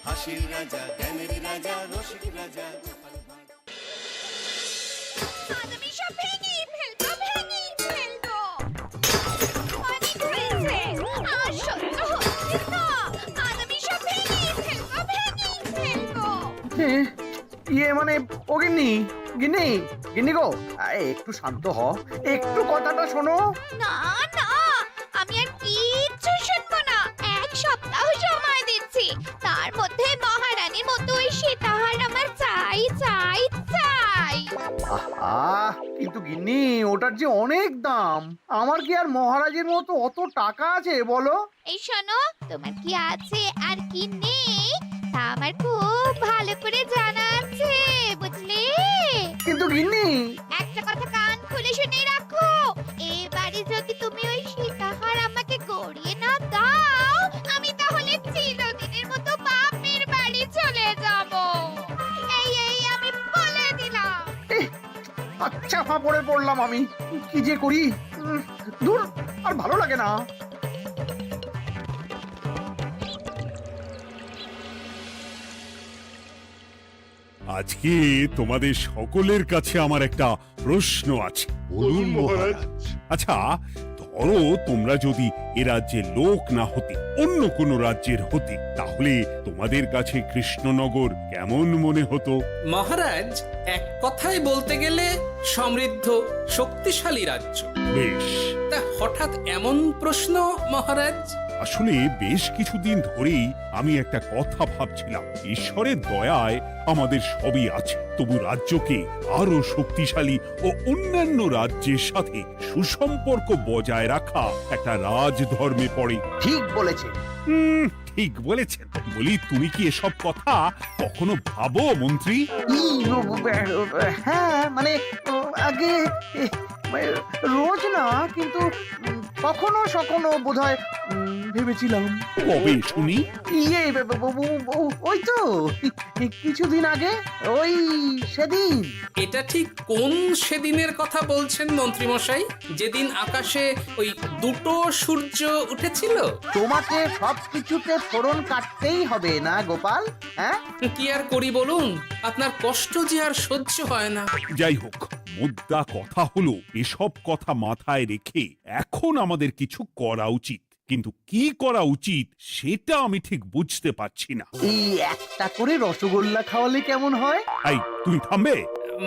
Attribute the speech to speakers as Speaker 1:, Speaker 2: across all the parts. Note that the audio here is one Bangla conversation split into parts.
Speaker 1: হাসির রাজা, জ্ঞানের রাজা, রসিক রাজা।
Speaker 2: আমি সব ভেঙে ফেলবো, ভেঙে ফেলবো। অনেক হয়েছে, আর সহ্য হচ্ছে না। আমি সব ভেঙে ফেলবো, ভেঙে ফেলবো।
Speaker 3: মানে ও গিন্নি, গিন্নি, গিন্নি গো, একটু শান্ত হ, একটু কথাটা শোনো।
Speaker 2: না না, আমি আর কিচ্ছু শুনবো না। এক সপ্তাহ সময় দিচ্ছি, তার মধ্যে মহারানীর মতো ওই সীতাহার আমার চাই চাই চাই।
Speaker 3: আহা, কিন্তু গিন্নি ওটার যে অনেক দাম। আমার কি আর মহারাজের মতো অত টাকা আছে বলো?
Speaker 2: এই শোনো, তোমার কি আছে আর কি নেই তা আমার খুব ভালো করে জানা আছে, বুঝলে?
Speaker 3: কিন্তু গিন্নি,
Speaker 2: একটা কথা কান খুলে শুনে রাখো, এবারে যদি তুমি ওই সীতাহার আমাকে গড়িয়ে না দাও, আমি তাহলে চিরদিনের মতো বাপের বাড়ি চলে যাব। এই আমি বলে দিলাম।
Speaker 3: আচ্ছা ফাঁপড়ে পড়লাম আমি, কি যে করি। দূর, আর ভালো লাগে না।
Speaker 4: আজকে তোমাদের সকলের কাছে আমার একটা প্রশ্ন আছে।
Speaker 5: বলুন মহারাজ।
Speaker 4: আচ্ছা, ধরো তোমরা যদি এ রাজ্যের লোক না হতে, অন্য কোনো রাজ্যের হতে, তাহলে তোমাদের কাছে কৃষ্ণনগর কেমন মনে হতো?
Speaker 6: মহারাজ, এক কথায় বলতে গেলে সমৃদ্ধ শক্তিশালী রাজ্য।
Speaker 4: বেশ,
Speaker 6: তা হঠাৎ এমন প্রশ্ন মহারাজ?
Speaker 4: আসলে বেশ কিছুদিন ধরেই আমি একটা কথা ভাবছিলাম। ঈশ্বরের দয়ায় আমাদের সবই আছে, তবু রাজ্যকে আরো শক্তিশালী ও অন্যান্য রাজ্যের সাথে সুসম্পর্ক বজায় রাখা একটা রাজধর্মে পড়ে।
Speaker 3: ঠিক বলেছে।
Speaker 4: ঠিক বলেছেন। বলি, তুমি কি এসব কথা কখনো ভাবো মন্ত্রী?
Speaker 3: হ্যাঁ, মানে আগে রোজ না, কিন্তু কখনো সখনো বোধহয় ভেবেছিলাম।
Speaker 4: কবে শুনি?
Speaker 3: ওই তো কিছুদিন আগে, ওই সেদিন।
Speaker 6: এটা ঠিক কোন সেদিনের কথা বলছেন মন্ত্রী মশাই? যেদিন আকাশে ওই দুটো সূর্য উঠেছিল?
Speaker 3: তোমাকে সবকিছুতে ফোড়ন কাটতেই হবে না গোপাল, হ্যাঁ?
Speaker 6: কি আর করি বলুন, আপনার কষ্ট যে আর সহ্য হয় না।
Speaker 4: যাই হোক, মুদ্রা কথা হলো, এসব কথা মাথায় রেখে এখন আমাদের কিছু করা উচিত। কিন্তু কি করা উচিত সেটা আমি ঠিক বুঝতে পারছি না।
Speaker 3: এই একটা করে রসগোল্লা খাওয়ালে কেমন হয়?
Speaker 4: এই, তুমি থামবে?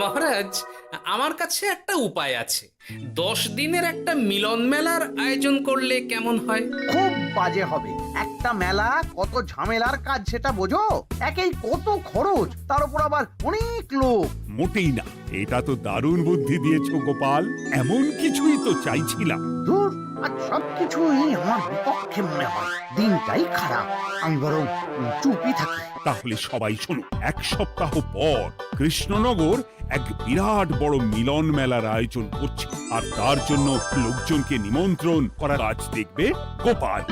Speaker 6: মহারাজ, আমার কাছে একটা উপায় আছে। 10 দিনের একটা মিলন মেলার আয়োজন করলে কেমন হয়?
Speaker 3: খুব বাজে হবে। একটা মেলা কত ঝামেলার কাজ সেটা বোঝো? একেই কত খরচ, তার উপর আবার অনেক লোক।
Speaker 4: মোটেই না, এটা তো দারুণ বুদ্ধি দিয়েছো গোপাল। এমন কিছুই তো চাইছিলাম।
Speaker 3: ধুর, আজ সবকিছুই আমার বিপক্ষে মনে হয়। দিনটাই খারাপ, আমি বরং চুপই থাকি।
Speaker 4: তাহলে সবাই শোনো, 1 সপ্তাহ পর কৃষ্ণনগর এক বিরাট বড় মিলন মেলার আয়োজন করছে, আর তার জন্য লোকজনকে নিমন্ত্রণ করার কাজ দেখবে গোপাল।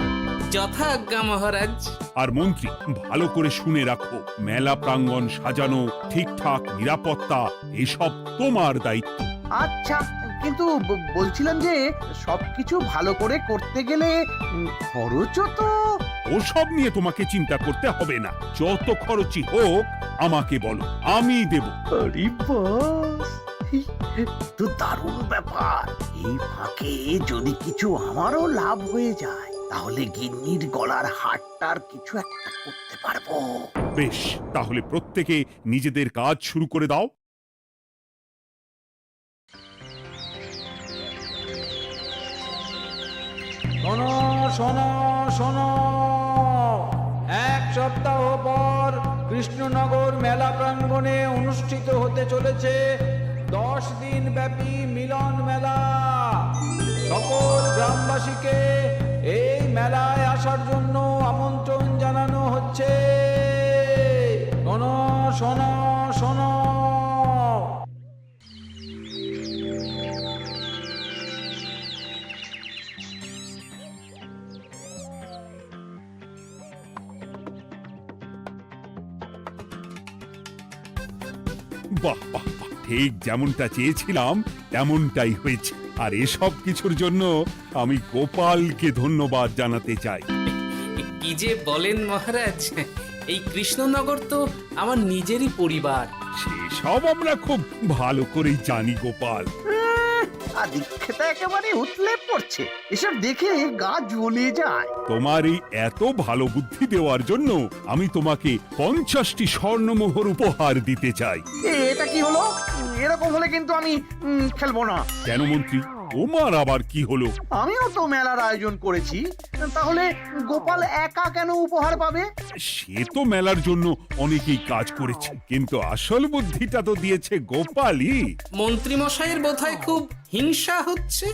Speaker 6: যথাজ্ঞা মহারাজ।
Speaker 4: আর মন্ত্রী, ভালো করে শুনে রাখো, মেলা প্রাঙ্গণ সাজানো, ঠিকঠাক নিরাপত্তা, এসব তোমার দায়িত্ব।
Speaker 3: আচ্ছা, কিন্তু বলছিলাম যে সবকিছু ভালো করে করতে গেলে খরচও তো।
Speaker 4: ওসব নিয়ে তোমাকে চিন্তা করতে হবে না। যত খরচই হোক আমাকে বলো, আমি দেব।
Speaker 3: আরে বাস, তো দারুণ ব্যাপার। এই ফাঁকে যদি কিছু আমারও লাভ হয়ে যায়, তাহলে গিন্নির গলার হারটার কিছু একটা করতে পারবো।
Speaker 4: বেশ, তাহলে প্রত্যেকে নিজেদের কাজ শুরু করে দাও।
Speaker 7: শোনো শোনো শোনো, 1 সপ্তাহ পর কৃষ্ণনগর মেলা প্রাঙ্গণে অনুষ্ঠিত হতে চলেছে 10 দিন ব্যাপী মিলন মেলা। সকল গ্রামবাসীকে এই মেলায় আসার জন্য আমন্ত্রণ জানানো হচ্ছে। শোনো শোনো শোনো।
Speaker 4: বাহ বাহ বাহ, ঠিক যেমনটা চেয়েছিলাম তেমনটাই হয়েছে। আর এসব কিছুর জন্য আমি গোপালকে ধন্যবাদ জানাতে চাই।
Speaker 6: কি যে বলেন মহারাজ, এই কৃষ্ণনগর তো আমার নিজেরই পরিবার।
Speaker 4: সেসব আমরা খুব ভালো করেই জানি গোপাল।
Speaker 3: আদিক্ষেতা একেবারে উতলে পড়ছে, এসব দেখে গা জ্বলে যায়।
Speaker 4: তোমার এই এত ভালো বুদ্ধি দেওয়ার জন্য আমি তোমাকে 50টি স্বর্ণমোহর উপহার দিতে চাই।
Speaker 3: এটা কি হলো? এরকম হলে কিন্তু আমি খেলবো না।
Speaker 4: কেন মন্ত্রী, তোমার আবার কি হলো?
Speaker 3: আমিও তো মেলার আয়োজন করেছি, তাহলে গোপাল একা কেন উপহার পাবে?
Speaker 4: সে তো মেলার জন্য অনেকেই কাজ করেছে, কিন্তু আসল বুদ্ধিটা তো দিয়েছে গোপালই।
Speaker 6: মন্ত্রী মশাইয়ের বোধহয় খুব হিংসা হচ্ছে।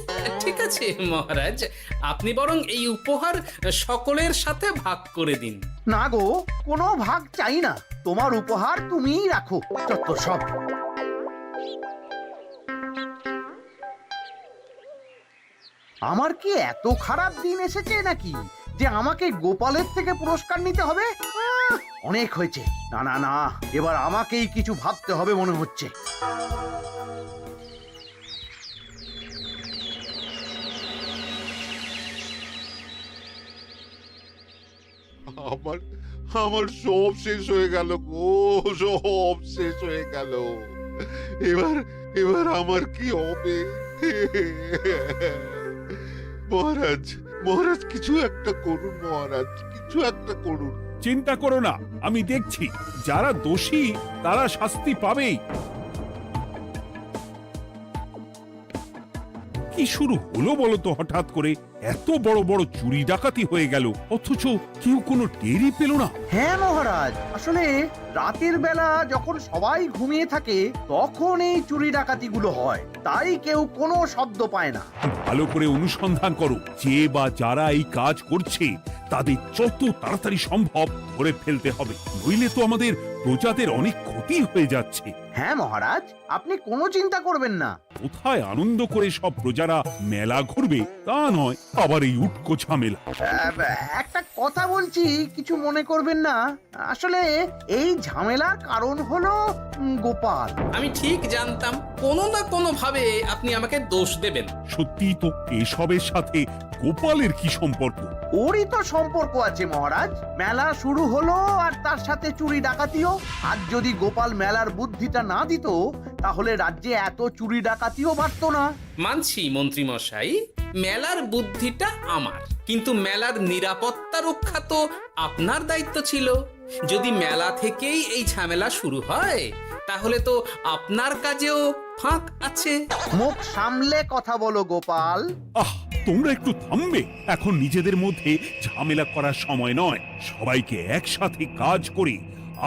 Speaker 6: ঠিক আছে মহারাজ, আপনি বরং এই উপহার সকলের সাথে ভাগ করে দিন।
Speaker 3: না গো, কোনো ভাগ চাই না, তোমার উপহার তুমিই রাখো। যত সব। আমার কি এত খারাপ দিন এসেছে নাকি যে আমাকে গোপালের থেকে পুরস্কার নিতে হবে? অনেক হয়েছে। না না না, এবার আমাকেই কিছু ভাবতে হবে মনে হচ্ছে।
Speaker 5: আমার আমার সব শেষ হয়ে গেল গো, সব শেষ হয়ে গেল। এবার এবার আমার কি হবে? মহারাজ, মহারাজ কিছু একটা করুন, মহারাজ কিছু একটা করুন।
Speaker 4: চিন্তা করো না, আমি দেখছি, যারা দোষী তারা শাস্তি পাবেই। কি শুরু হলো বলো তো হঠাৎ করে? এত বড় বড় চুরি ডাকাতি হয়ে গেল, অথচ কেউ কোনো টেরই পেল না।
Speaker 3: হ্যাঁ মহারাজ, আসলে রাতের বেলা যখন সবাই ঘুমিয়ে থাকে তখন এই চুরি ডাকাতিগুলো হয়, তাই কেউ কোনো শব্দ পায় না।
Speaker 4: ভালো করে অনুসন্ধান করো, যে বা যারা এই কাজ করছে তাদের যত তাড়াতাড়ি সম্ভব ধরে ফেলতে হবে, নইলে তো আমাদের প্রজাদের অনেক ক্ষতি হয়ে যাচ্ছে।
Speaker 3: হ্যাঁ মহারাজ, আপনি কোনো চিন্তা করবেন না।
Speaker 4: কোথায় আনন্দ করে সব প্রজারা মেলা ঘুরবে তা নয়, আবার এই উটকো ঝামেলা।
Speaker 3: একটা কথা বলছি, কিছু মনে করবেন না। আসলে এই ঝামেলার কারণ হলো গোপাল।
Speaker 6: আমি ঠিক জানতাম কোনো না কোনো ভাবে আপনি আমাকে দোষ দেবেন।
Speaker 4: সত্যি তো, এসবের সাথে গোপালের কি সম্পর্ক?
Speaker 3: ওরই তো সম্পর্ক আছে মহারাজ। মেলা শুরু হলো আর তার সাথে চুরি ডাকাতিও। আর যদি গোপাল মেলার বুদ্ধিটা না দিত তাহলে রাজ্যে এত চুরি ডাকাতিও বাড়তো না।
Speaker 6: মানছি মন্ত্রী মশাই, মেলার বুদ্ধিটা আমার, কিন্তু মেলার নিরাপত্তা রক্ষা তো আপনার দায়িত্ব ছিল। যদি মেলা থেকেই এই ঝামেলা শুরু হয় তাহলে তো আপনার কাজেও ফাঁক আছে।
Speaker 3: মুখ সামলে কথা বলো গোপাল।
Speaker 4: আহ, তোমরা একটু থামবে? এখন নিজেদের মধ্যে ঝামেলা করার সময় নয়। সবাইকে একসাথে কাজ করে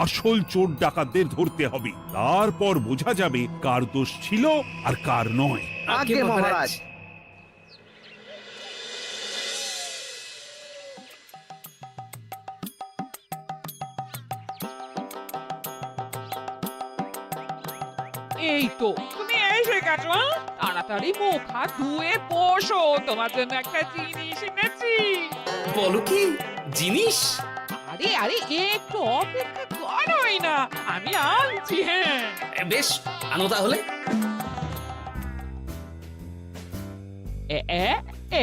Speaker 4: আসল চোর ডাকাতদের ধরতে হবে, তারপর বোঝা যাবে কার দোষ ছিল আর কার নয়।
Speaker 3: আগে মহারাজ।
Speaker 8: এই তো তুমি এসে গেছো। তাড়াতাড়ি মুখ হাত ধুয়ে বসো, তোমার জন্য একটা জিনিস এনেছি।
Speaker 6: বলো কি জিনিস?
Speaker 8: আরে আরে একটু অপেক্ষা করোই না, আমি আনছি। হ্যাঁ
Speaker 6: বেশ, আনো তাহলে।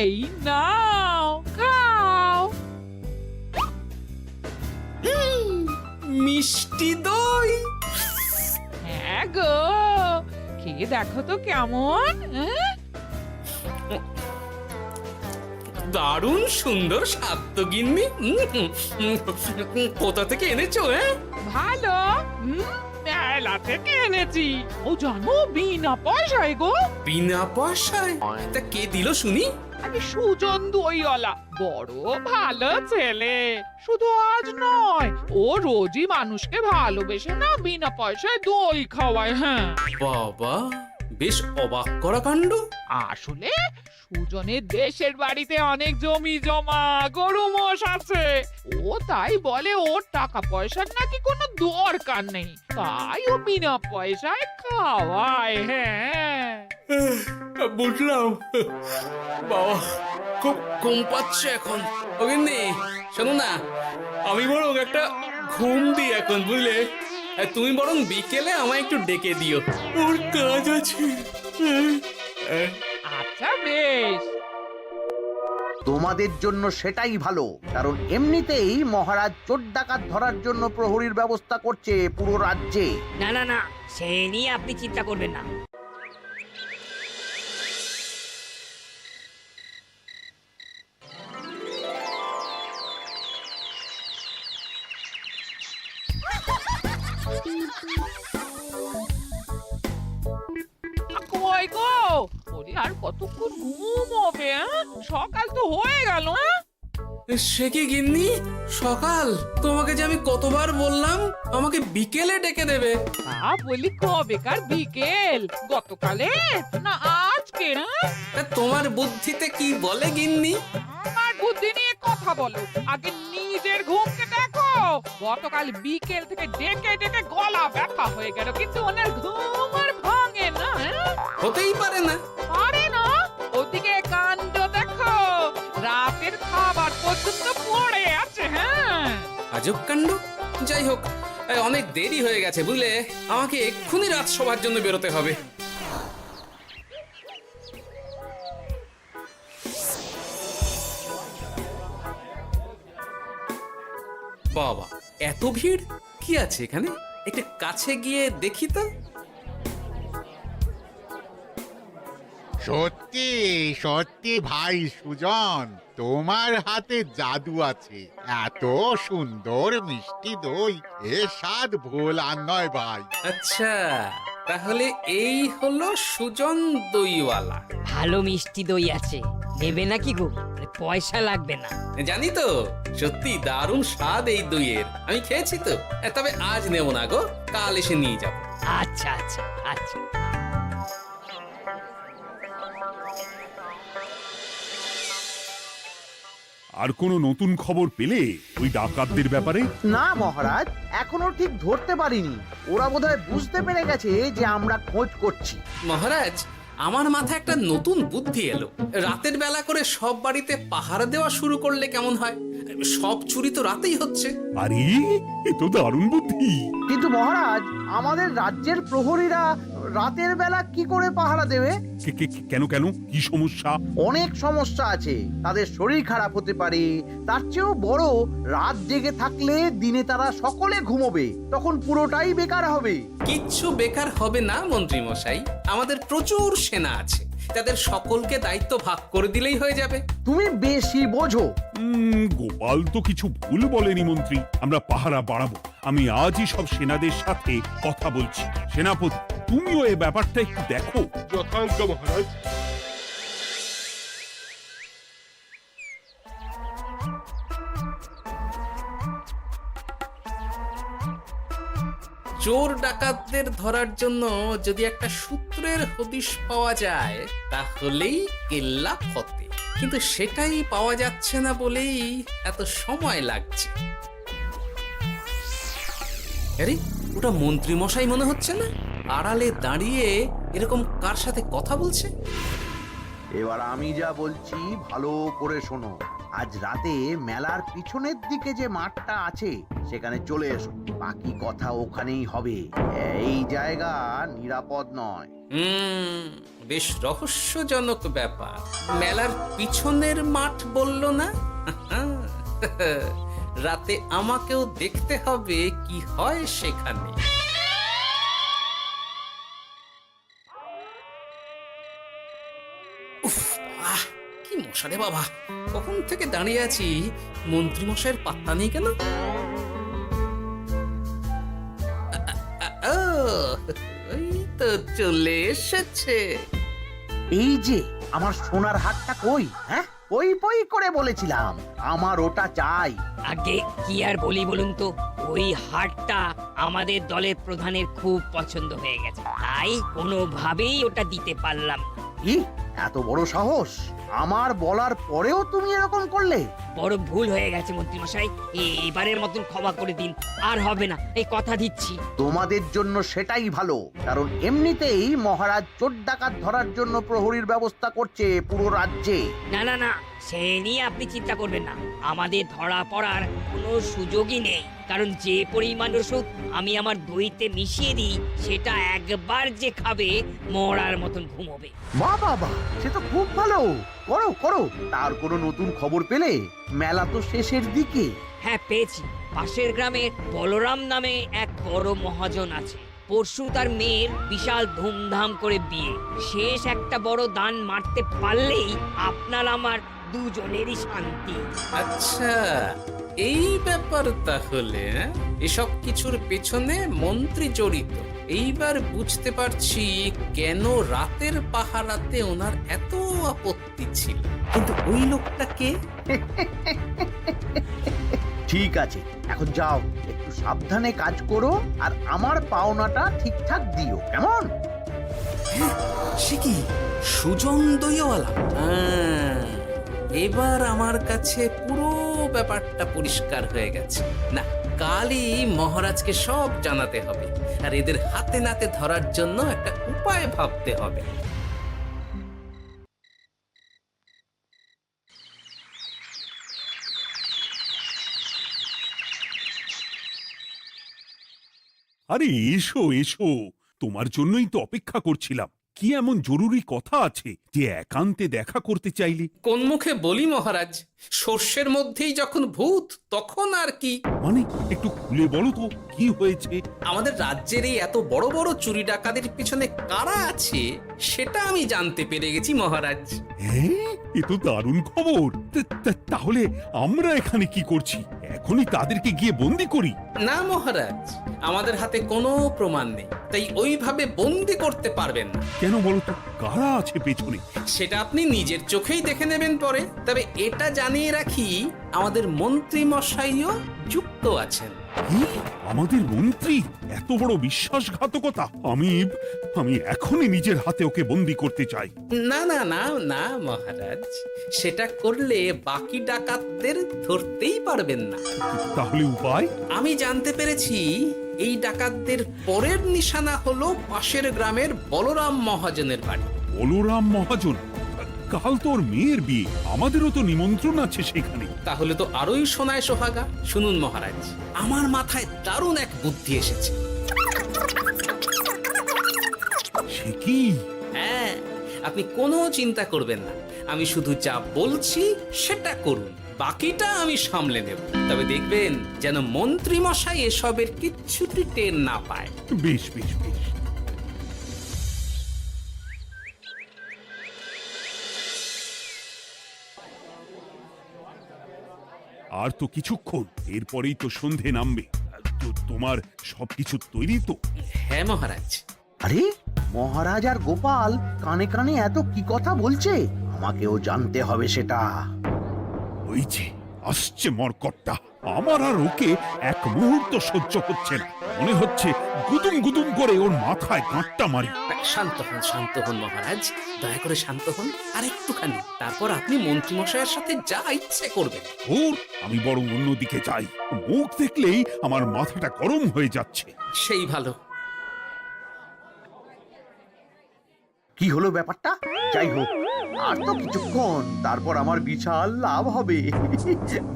Speaker 8: এই নাও, খাও।
Speaker 6: মিষ্টি দই।
Speaker 8: হ্যাঁ গো, খেয়ে দেখো তো কেমন।
Speaker 6: দারুণ সুন্দর স্বাদ তো গিন্নি। কোথা থেকে এনেছো?
Speaker 8: ভালো, মেলা থেকে এনেছি। ও জানো, বিনা পয়সায় গো।
Speaker 6: বিনা পয়সায়? তা কে দিল শুনি?
Speaker 8: আমি সুজন দইওয়ালা, বড় ভালো ছেলে। শুধু আজ নয়, ও রোজই মানুষকে ভালোবেসে না বিনা পয়সায় দই খাওয়ায়। হ্যাঁ
Speaker 6: বাবা, বেশ অবাক করা কাণ্ড।
Speaker 8: আসলে সুজনের দেশের বাড়িতে অনেক জমি জমা, গরু মোষ আছে। ও তাই বলে ওর টাকা পয়সার নাকি কোনো দরকার নেই, তাই ও বিনা পয়সায় খাওয়ায়। হ্যাঁ
Speaker 6: বুঝলাম। বাবা, খুব ঘুম পাচ্ছে এখন। ও গিন্নি, শোনো না, আমি বরং একটা ঘুম দিই এখন, বুঝলে? তুমি বরং বিকেলে আমায় একটু ডেকে দিও, ওর কাজ আছে।
Speaker 8: আচ্ছা বেশ।
Speaker 3: তোমাদের জন্য সেটাই ভালো, কারণ এমনিতেই মহারাজ চোর ডাকাত ধরার জন্য প্রহরীর ব্যবস্থা করছে পুরো রাজ্যে।
Speaker 9: না না না, সে নিয়ে আপনি চিন্তা করবেন না।
Speaker 8: কই গো, ওরে আর কতক্ষণ ঘুম হবে? সকাল তো হয়ে গেল।
Speaker 6: সে কি গিন্নি, সকাল? তোমাকে যে আমি কতবার বললাম আমাকে বিকেলে ডেকে দেবে।
Speaker 8: বলি কবেকার বিকেল? গতকালে না আজকে?
Speaker 6: তা তোমার বুদ্ধিতে কি বলে গিন্নি?
Speaker 8: আমার বুদ্ধি নিয়ে কথা বলো, আগে নিজের ঘুমকে দেখো। গতকাল বিকেল থেকে ডেকে ডেকে গলা ব্যথা হয়ে গেল, কিন্তু ওনার ঘুম আর ভাঙে না।
Speaker 6: হতেই পারে না।
Speaker 8: পারে না? ওদিকে কাণ্ড দেখো, রাতের খাবার পর্যন্ত পড়ে আছে।
Speaker 6: আজব কাণ্ড। যাই হোক, অনেক দেরি হয়ে গেছে বুঝলে, আমাকে এক্ষুনি রাজসভার জন্য বেরোতে হবে। বাবা, এত ভিড় কি আছে এখানে? একটু কাছে গিয়ে দেখি তো।
Speaker 10: সত্যি সত্যি ভাই সুজন, তোমার হাতে জাদু আছে। এত সুন্দর মিষ্টি দই, এ স্বাদ ভোলার নয় ভাই।
Speaker 6: আচ্ছা, তাহলে এই হলো সুজন দইওয়ালা।
Speaker 9: ভালো মিষ্টি দই আছে, নেবে নাকি গো? পয়সা লাগবে না।
Speaker 6: জানি তো, সত্যি দারুণ স্বাদ এই দইয়ের। আমি খেয়েছি তো। তবে আজ নেব না গো, কাল এসে নিয়ে যাব।
Speaker 9: আচ্ছা আচ্ছা আচ্ছা।
Speaker 4: আর কোনো নতুন খবর পেলে ওই ডাকাতদের ব্যাপারে?
Speaker 3: না মহারাজ, এখনো ঠিক ধরতে পারিনি। ওরা বোধহয় বুঝতে পেরে গেছে যে আমরা খোঁজ করছি।
Speaker 6: মহারাজ, আমার মাথায় একটা নতুন বুদ্ধি এলো। রাতের বেলা করে সব বাড়িতে পাহারা দেওয়া শুরু করলে কেমন হয়? সব চুরি তো রাতেই হচ্ছে।
Speaker 4: আরে, এ তো দারুণ বুদ্ধি।
Speaker 3: কিন্তু মহারাজ, আমাদের রাজ্যের প্রহরীরা রাতের বেলা কি করে পাহারা দেবে?
Speaker 4: কেন কেন, কি সমস্যা?
Speaker 3: অনেক সমস্যা আছে। তাদের শরীর খারাপ হতে পারে, তার চেয়েও বড়, রাত জেগে থাকলে দিনে তারা সকলে ঘুমোবে, তখন পুরোটাই বেকার হবে।
Speaker 6: কিচ্ছু বেকার হবে না মন্ত্রী মশাই, আমাদের প্রচুর সেনা আছে, তাদের সকলকে দায়িত্ব ভাগ করে দিলেই হয়ে যাবে।
Speaker 3: তুমি বেশি বোঝো।
Speaker 4: গোপাল তো কিছু ভুল বলেনি মন্ত্রী, আমরা পাহারা বাড়াবো। আমি আজই সব সেনাদের সাথে কথা বলছি। সেনাপতি, তুমিও এই ব্যাপারটা একটু দেখো।
Speaker 5: যথাজ্ঞা মহারাজ।
Speaker 6: চোর ডাকাতদের ধরার জন্য যদি একটা সূত্রের হদিশ পাওয়া যায় তাহলেই কেল্লা ফতে, কিন্তু সেটাই পাওয়া যাচ্ছে না বলেই এত সময় লাগছে। আরে, ওটা মন্ত্রী মশাই মনে হচ্ছে না? আড়ালে দাঁড়িয়ে এরকম কার সাথে কথা বলছে?
Speaker 3: এবার আমি যা বলছি ভালো করে শোনো। আজ রাতে মেলার পিছনের দিকে যে মাঠটা আছে সেখানে চলে এসো। বাকি কথা ওখানেই হবে। এই জায়গা নিরাপদ নয়।
Speaker 6: বেশ রহস্যজনক ব্যাপার। মেলার পিছনের মাঠ বললো না? রাতে আমাকেও দেখতে হবে কি হয় সেখানে। উফ, কি মশা রে বাবা! কখন থেকে দাঁড়িয়ে আছি, মন্ত্রী মশাইয়ের পাত্তা নেই কেন? ওই তো চলে এসেছে।
Speaker 3: এই যে আমার সোনার হাটটা কই? হ্যাঁ, পই পই করে বলেছিলাম আমার ওটা চাই।
Speaker 9: আগে কি আর বলি বলুন তো, ওই হাটটা আমাদের দলের প্রধানের খুব পছন্দ হয়ে গেছে, তাই কোনোভাবেই ওটা দিতে পারলাম না।
Speaker 3: কি এত বড় সাহস! আমার বলার পরেও তুমি এরকম করলে?
Speaker 9: বড় ভুল হয়ে গেছে মন্ত্রী মশাই, এবারের মতন ক্ষমা করে দিন, আর হবে না, এই কথা দিচ্ছি।
Speaker 3: তোমাদের জন্য সেটাই ভালো, কারণ এমনিতেই মহারাজ চোর ডাকাত ধরার জন্য প্রহরীর ব্যবস্থা করছে পুরো রাজ্যে।
Speaker 9: না না না, সে নিয়ে আপনি চিন্তা করবেন না, আমাদের ধরা পড়ার কোনো সুযোগই নেই। কারণ যে পরিমাণ ওষুধ আমি আমার দইতে মিশিয়ে দিই, সেটা একবার যে খাবে মরার মতন ঘুমোবে।
Speaker 3: বাহ বাবা, সে তো খুব ভালো। করো করো। তার কোনো নতুন খবর পেলে? মেলা তো শেষের দিকে।
Speaker 9: হ্যাঁ, পেয়েছি। পাশের গ্রামে বলরাম নামে এক বড় মহাজন আছে। পরশু তার মেয়ের বিশাল ধুমধাম করে বিয়ে। শেষ একটা বড় দান মারতে পারলেই আপনার আমার দুজনেরই শান্তি।
Speaker 6: আচ্ছা, এই ব্যাপার তাহলে। এসব কিছুর পেছনে মন্ত্রী জড়িত। এইবার বুঝতে পারছি কেন রাতের পাহারাতে ওনার এত আপত্তি ছিল। কিন্তু ওই লোকটা কে?
Speaker 3: ঠিক আছে, এখন যাও, একটু সাবধানে কাজ করো আর আমার পাওনাটা ঠিকঠাক দিও, কেমন?
Speaker 6: সে কি সুজন দইওয়ালা? এবার আমার কাছে পুরো ব্যাপারটা পরিষ্কার হয়ে গেছে। না, কালই মহারাজকে সব জানাতে হবে, আর এদের হাতে নাতে ধরার জন্য একটা উপায় ভাবতে হবে।
Speaker 4: আরে এসো এসো, তোমার জন্যই তো অপেক্ষা করছিলাম। কি এমন জরুরি কথা আছে যে একান্তে দেখা করতে চাইলি?
Speaker 6: কোন মুখে বলি মহারাজ, সর্ষের মধ্যেই যখন ভূত, তখন আর কি।
Speaker 4: মানে একটু খুলে বলো তো, কি হয়েছে?
Speaker 6: আমাদের রাজ্যের এই এত বড় বড় চুরি ডাকাতির পিছনে কারা আছে সেটা আমি জানতে পেরে গেছি মহারাজ।
Speaker 4: হ্যাঁ, এ তো দারুণ খবর। তাহলে আমরা এখানে কি করছি? এখনই তাদেরকে গিয়ে বন্দি করি?
Speaker 6: না মহারাজ, আমাদের হাতে কোনো প্রমাণ নেই, তাই ওইভাবে বন্দি করতে পারবেন না।
Speaker 4: কেন বলতো, কারা আছে পেছনে?
Speaker 6: সেটা আপনি নিজের চোখেই দেখে নেবেন পরে। তবে এটা জানিয়ে রাখি, আমাদের মন্ত্রী মশাইও যুক্ত আছেন।
Speaker 4: কি? আমাদের মন্ত্রী? এত বড় বিশ্বাসঘাতকতা! আমি এখনই নিজের হাতে ওকে বন্দি করতে চাই।
Speaker 6: না না না না মহারাজ, সেটা করলে বাকি ডাকাতদের ধরতেই পারবেন না।
Speaker 4: তাহলে উপায়?
Speaker 6: আমি জানতে পেরেছি এই ডাকাতদের পরের নিশানা হলো পাশের গ্রামের বলরাম মহাজনের বাড়ি।
Speaker 4: বলরাম মহাজন? কাল তোর মেয়ের বিয়ে, আমাদেরও তো নিমন্ত্রণ আছে সেখানে।
Speaker 6: তাহলে তো আরোই সোনায় সোহাগা। শুনুন মহারাজ, আমার মাথায় দারুণ এক বুদ্ধি এসেছে।
Speaker 4: সে কি?
Speaker 6: হ্যাঁ, আপনি কোনো চিন্তা করবেন না, আমি শুধু যা বলছি সেটা করুন, বাকিটা আমি সামলে নেব। তবে দেখবেন যেন মন্ত্রী মশাই এসবের কিচ্ছুটি টের না পায়।
Speaker 4: বেশ বেশ বেশ। আর তো কিছুক্ষণ, এরপরেই তো সন্ধে নামবে। তোমার সবকিছু তৈরি তো?
Speaker 6: হ্যাঁ মহারাজ।
Speaker 3: আরে, মহারাজ আর গোপাল কানে কানে এত কি কথা বলছে? আমাকেও জানতে হবে সেটা।
Speaker 4: ওই যে আসছে মরকটটা, আমার আর ওকে এক মুহূর্ত সহ্য হচ্ছে না। মনে হচ্ছে গুদুম গুদুম করে ওর মাথায় গাঁটটা মারি।
Speaker 6: শান্ত হন মহারাজ, দয়া করে শান্ত হন আর একটুখানি। তারপর আপনি মন্ত্রী মশাইয়ের সাথে যা ইচ্ছে করবেন।
Speaker 4: ওর আমি বরং অন্যদিকে যাই। মুখ দেখলেই আমার মাথাটা গরম হয়ে যাচ্ছে।
Speaker 6: সেই ভালো।
Speaker 3: কি হলো ব্যাপারটা? যাই হোক, আর তো কিছুক্ষণ, তারপর আমার বিশাল লাভ হবে।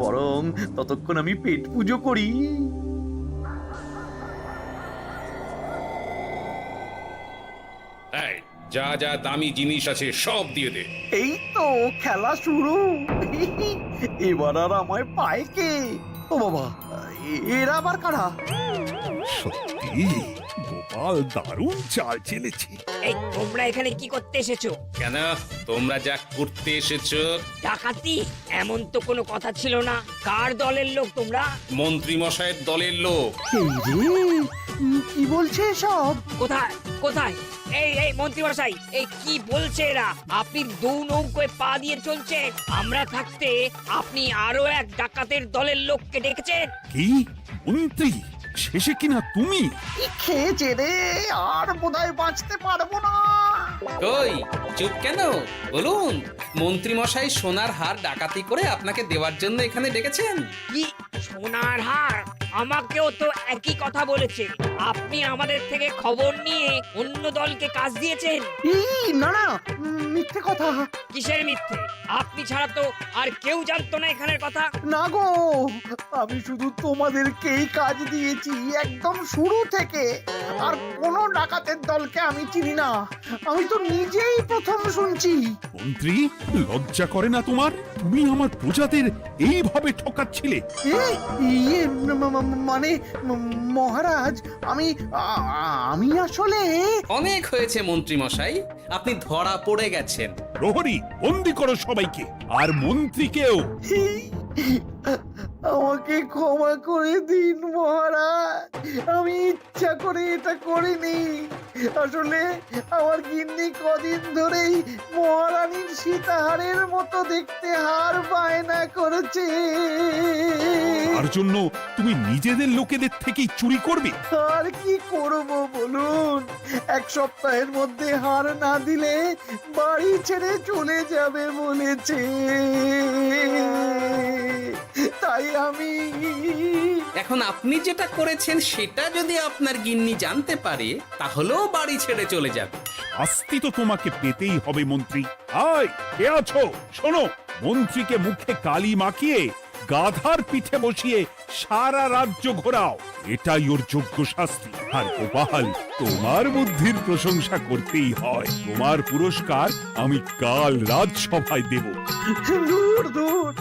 Speaker 3: বরং ততক্ষণ আমি পেট পুজো করি।
Speaker 6: যা যা দামি জিনিস আছে সব দিয়ে দে।
Speaker 3: এই তো খেলা শুরু। এবার আর আমায় পায় কে? ও বাবা, এরা আবার কারা?
Speaker 4: সত্যি গোপাল দারুণ চাল চেলেছে।
Speaker 9: এই তোমরা এখানে কি করতে এসেছো?
Speaker 6: কেন, তোমরা যা করতে এসেছো?
Speaker 9: ডাকাতি? এমন তো কোনো কথা ছিল না। কার দলের লোক তোমরা?
Speaker 6: মন্ত্রী মশাইয়ের দলের লোক।
Speaker 3: এই রে, কি বলছে সব?
Speaker 9: কোথায় কোথায়? এই মন্ত্রী মশাই, এই কি বলছে এরা? আপনি দু নৌকোয় পা দিয়ে চলছে, আমরা থাকতে আপনি আরো এক ডাকাতের দলের লোককে ডেকেছেন।
Speaker 4: কি মন্ত্রী? শেষে কিনা তুমি?
Speaker 3: খেয়েছে রে, আর বোধহয় বাঁচতে পারবো না।
Speaker 6: কই, চুপ কেন? বলুন, মন্ত্রী মশাই সোনার হার ডাকাতি করে আপনাকে দেওয়ার জন্য এখানে ডেকেছেন।
Speaker 9: কি সোনার হার আমাকেও তো একই কথা বলেছে। আপনি আমাদের থেকে খবর নিয়ে অন্য দলকে কাজ দিয়েছেন।
Speaker 3: এই না না, মিথ্যে কথা।
Speaker 9: কিসের মিথ্যে? আপনি ছাড়া তো আর কেউ জানতো না এখানের কথা।
Speaker 3: না গো, আমি শুধু তোমাদেরকেই কাজ দিয়েছি একদম শুরু থেকে। আর কোনো ডাকাতের দলকে আমি চিনি না, আমি তো নিজেই প্রথম শুনছি।
Speaker 4: মন্ত্রী, লজ্জা করে না তোমার? তুমি আমার প্রজাদের এইভাবে ঠকাচ্ছিলে।
Speaker 3: এ, ইয়ে, মানে মহারাজ, আমি আসলে
Speaker 6: অনেক হয়েছে মন্ত্রী মশাই, আপনি ধরা পড়ে গেছেন।
Speaker 4: প্রহরী, বন্দি করো সবাইকে, আর মন্ত্রীকেও।
Speaker 3: আমাকে ক্ষমা করে দিন মহারাজ, আমি ইচ্ছা করে এটা করিনি। আসলে আমার গিন্নি কদিন ধরেই মহারানীর সীতাহারের মতো দেখতে হার বায়না করেছে।
Speaker 4: তার জন্য তুমি নিজেদের লোকেদের থেকেই চুরি করবে?
Speaker 3: আর কি করব বলুন, এক সপ্তাহের মধ্যে হার না দিলে বাড়ি ছেড়ে চলে যাবে বলেছে। তাই আমি
Speaker 6: এখন আপনি যেটা করেছেন সেটা যদি আপনার গিন্নি জানতে পারে তাহলেও বাড়ি ছেড়ে চলে যাবে।
Speaker 4: শাস্তি তো তোমাকে পেতেই হবে মন্ত্রী। আয়, কে আছো? শোনো, মন্ত্রীকে মুখে কালি মাখিয়ে গাধার পিঠে বসিয়ে সারা রাজ্য ঘোরাও, এটাই ওর যোগ্য শাস্তি। আর গোপাল, তোমার বুদ্ধির প্রশংসা করতেই হয়। তোমার পুরস্কার আমি কাল রাজসভায় দেব।
Speaker 3: দূর দূর,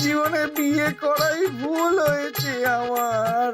Speaker 3: জীবনে বিয়ে করাই ভুল হয়েছে আমার।